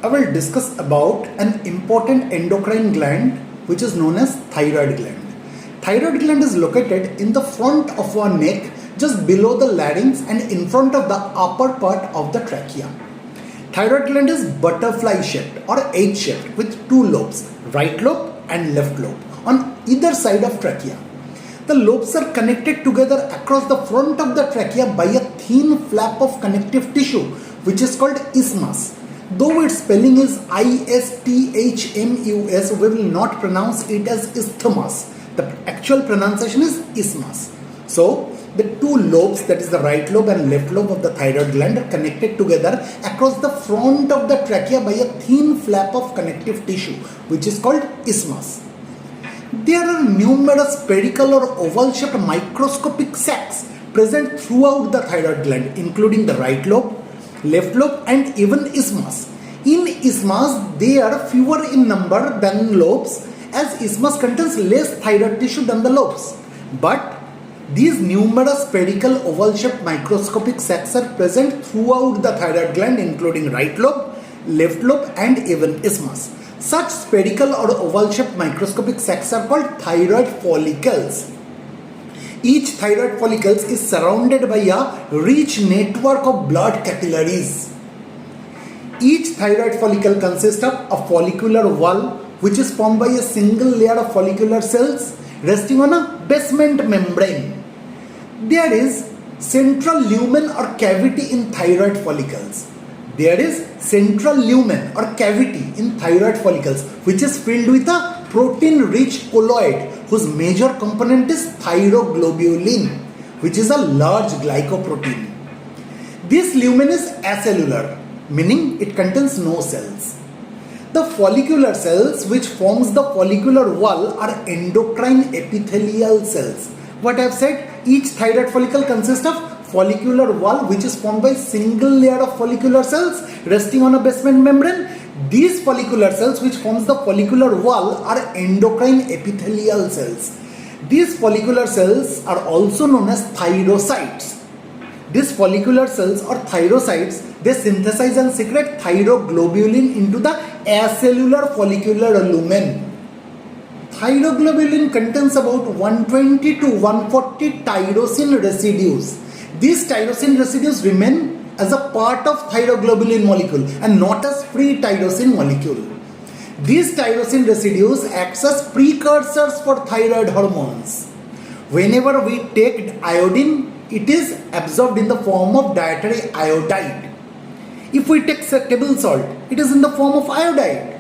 I will discuss about an important endocrine gland which is known as thyroid gland. Thyroid gland is located in the front of our neck, just below the larynx and in front of the upper part of the trachea. Thyroid gland is butterfly shaped or H shaped with two lobes, right lobe and left lobe on either side of trachea. The lobes are connected together across the front of the trachea by a thin flap of connective tissue which is called isthmus. Though its spelling is isthmus, we will not pronounce it as isthmus. The actual pronunciation is isthmus. So, the two lobes, that is the right lobe and left lobe of the thyroid gland, are connected together across the front of the trachea by a thin flap of connective tissue which is called isthmus. There are numerous spherical or oval-shaped microscopic sacs present throughout the thyroid gland, including the right lobe, left lobe and even isthmus. In isthmus, they are fewer in number than lobes, as isthmus contains less thyroid tissue than the lobes. But these numerous spherical oval-shaped microscopic sacs are present throughout the thyroid gland, including right lobe, left lobe and even isthmus. Such spherical or oval-shaped microscopic sacs are called thyroid follicles. Each thyroid follicle is surrounded by a rich network of blood capillaries. Each thyroid follicle consists of a follicular wall which is formed by a single layer of follicular cells resting on a basement membrane. There is central lumen or cavity in thyroid follicles. There is central lumen or cavity in thyroid follicles which is filled with a protein-rich colloid whose major component is thyroglobulin, which is a large glycoprotein. This lumen is acellular, meaning it contains no cells. The follicular cells which forms the follicular wall are endocrine epithelial cells. What I have said, each thyroid follicle consists of follicular wall which is formed by single layer of follicular cells resting on a basement membrane. These follicular cells which forms the follicular wall are endocrine epithelial cells. These follicular cells are also known as thyrocytes. These follicular cells or thyrocytes, they synthesize and secrete thyroglobulin into the acellular follicular lumen. Thyroglobulin contains about 120 to 140 tyrosine residues. These tyrosine residues remain as a part of thyroglobulin molecule and not as free tyrosine molecule. These tyrosine residues act as precursors for thyroid hormones. Whenever we take iodine, it is absorbed in the form of dietary iodide. If we take table salt, it is in the form of iodide.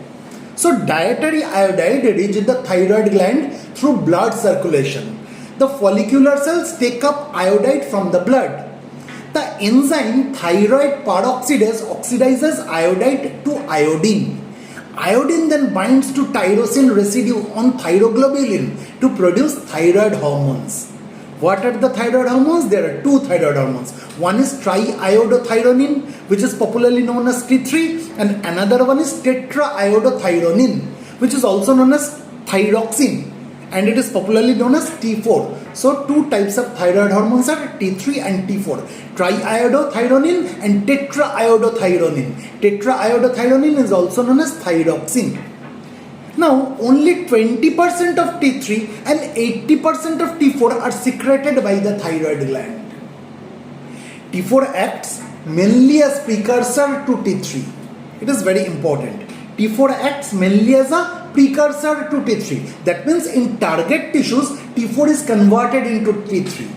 So dietary iodide reaches the thyroid gland through blood circulation. The follicular cells take up iodide from the blood. The enzyme thyroid peroxidase oxidizes iodide to iodine. Iodine then binds to tyrosine residue on thyroglobulin to produce thyroid hormones. What are the thyroid hormones? There are two thyroid hormones. One is triiodothyronine, which is popularly known as T3, and another one is tetraiodothyronine, which is also known as thyroxine, and it is popularly known as T4. So two types of thyroid hormones are T3 and T4, triiodothyronine and tetraiodothyronine. Tetraiodothyronine is also known as thyroxine. Now only 20% of T3 and 80% of T4 are secreted by the thyroid gland. T4 acts mainly as precursor to T3. It is very important. T4 acts mainly as a precursor to T3. That means in target tissues, T4 is converted into T3.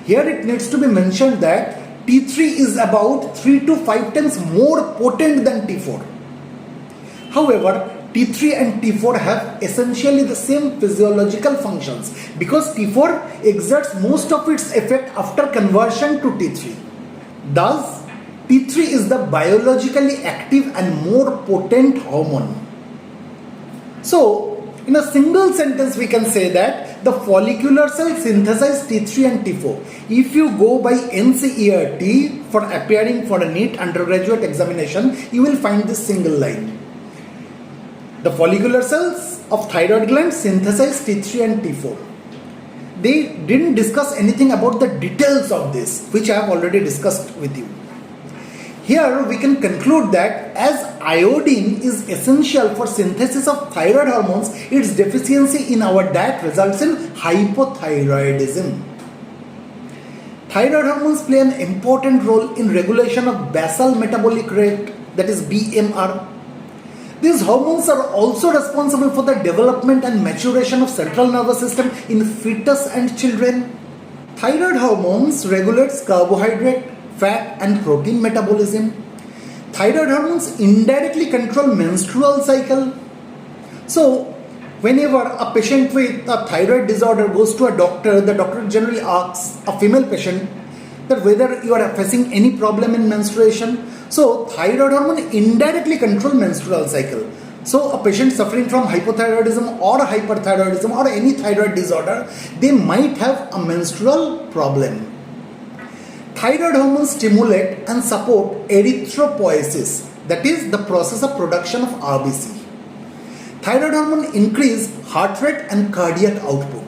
Here it needs to be mentioned that T3 is about 3 to 5 times more potent than T4. However, T3 and T4 have essentially the same physiological functions because T4 exerts most of its effect after conversion to T3. Thus, T3 is the biologically active and more potent hormone. So, in a single sentence we can say that the follicular cells synthesize T3 and T4. If you go by NCERT for appearing for a NEET undergraduate examination, you will find this single line. The follicular cells of thyroid gland synthesize T3 and T4. They didn't discuss anything about the details of this, which I have already discussed with you. Here we can conclude that as iodine is essential for synthesis of thyroid hormones, its deficiency in our diet results in hypothyroidism. Thyroid hormones play an important role in regulation of basal metabolic rate, that is BMR. These hormones are also responsible for the development and maturation of central nervous system in fetus and children. Thyroid hormones regulates carbohydrate, fat and protein metabolism. Thyroid hormones indirectly control menstrual cycle. So, whenever a patient with a thyroid disorder goes to a doctor, the doctor generally asks a female patient that whether you are facing any problem in menstruation. So, thyroid hormone indirectly control menstrual cycle. So, a patient suffering from hypothyroidism or hyperthyroidism or any thyroid disorder, they might have a menstrual problem. Thyroid hormones stimulate and support erythropoiesis, that is the process of production of RBC. Thyroid hormone increase heart rate and cardiac output.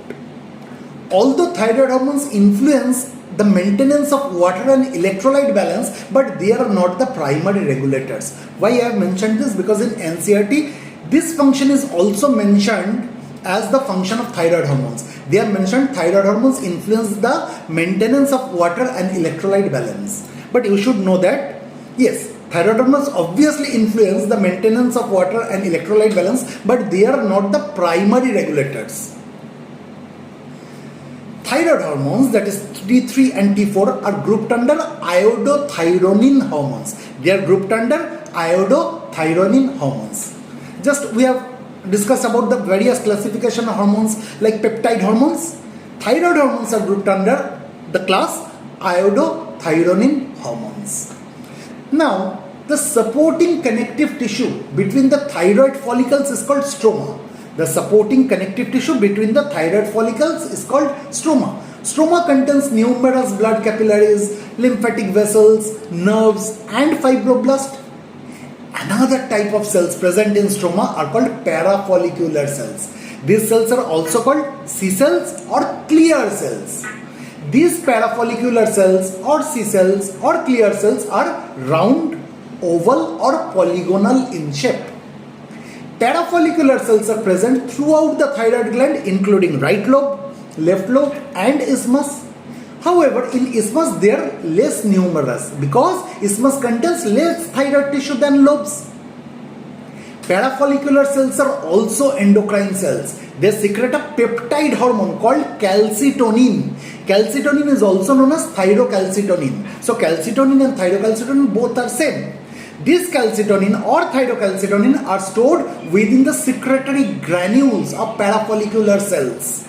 Although thyroid hormones influence the maintenance of water and electrolyte balance, but they are not the primary regulators. Why I have mentioned this? Because in NCERT, this function is also mentioned as the function of thyroid hormones. They have mentioned thyroid hormones influence the maintenance of water and electrolyte balance. But you should know that, yes, thyroid hormones obviously influence the maintenance of water and electrolyte balance, but they are not the primary regulators. Thyroid hormones, that is T3 and T4, are grouped under iodothyronine hormones. They are grouped under iodothyronine hormones. Just we have discussed about the various classification of hormones like peptide hormones. Thyroid hormones are grouped under the class iodothyronine hormones. Now, the supporting connective tissue between the thyroid follicles is called stroma. The supporting connective tissue between the thyroid follicles is called stroma. Stroma contains numerous blood capillaries, lymphatic vessels, nerves and fibroblasts. Another type of cells present in stroma are called parafollicular cells. These cells are also called C cells or clear cells. These parafollicular cells or C cells or clear cells are round, oval or polygonal in shape. Parafollicular cells are present throughout the thyroid gland, including right lobe, left lobe and isthmus. However, in isthmus they are less numerous because isthmus contains less thyroid tissue than lobes. Parafollicular cells are also endocrine cells. They secrete a peptide hormone called calcitonin. Calcitonin is also known as thyrocalcitonin. So calcitonin and thyrocalcitonin both are same. This calcitonin or thyrocalcitonin are stored within the secretory granules of parafollicular cells.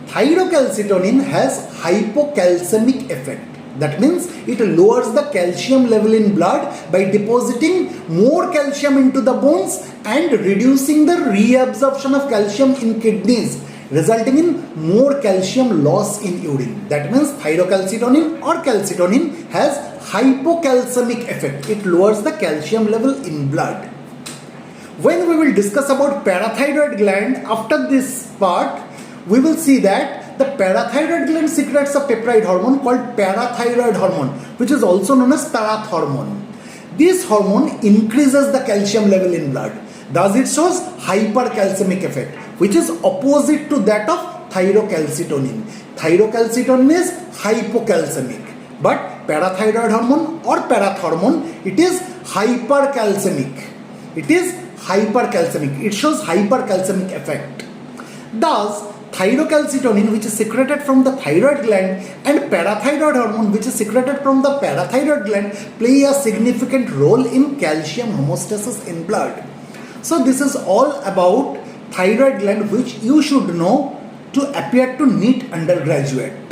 Thyrocalcitonin has hypocalcemic effect. That means it lowers the calcium level in blood by depositing more calcium into the bones and reducing the reabsorption of calcium in kidneys, resulting in more calcium loss in urine. That means thyrocalcitonin or calcitonin has hypocalcemic effect. It lowers the calcium level in blood. When we will discuss about parathyroid gland after this part, we will see that the parathyroid gland secretes a peptide hormone called parathyroid hormone, which is also known as parathormone. This hormone increases the calcium level in blood. Thus it shows hypercalcemic effect, which is opposite to that of thyrocalcitonin. Thyrocalcitonin is hypocalcemic, but parathyroid hormone or parathormone, it is hypercalcemic. It is hypercalcemic. It shows hypercalcemic effect. Thus, thyrocalcitonin, which is secreted from the thyroid gland, and parathyroid hormone, which is secreted from the parathyroid gland, play a significant role in calcium homeostasis in blood. So this is all about thyroid gland, which you should know to appear to NEET undergraduate.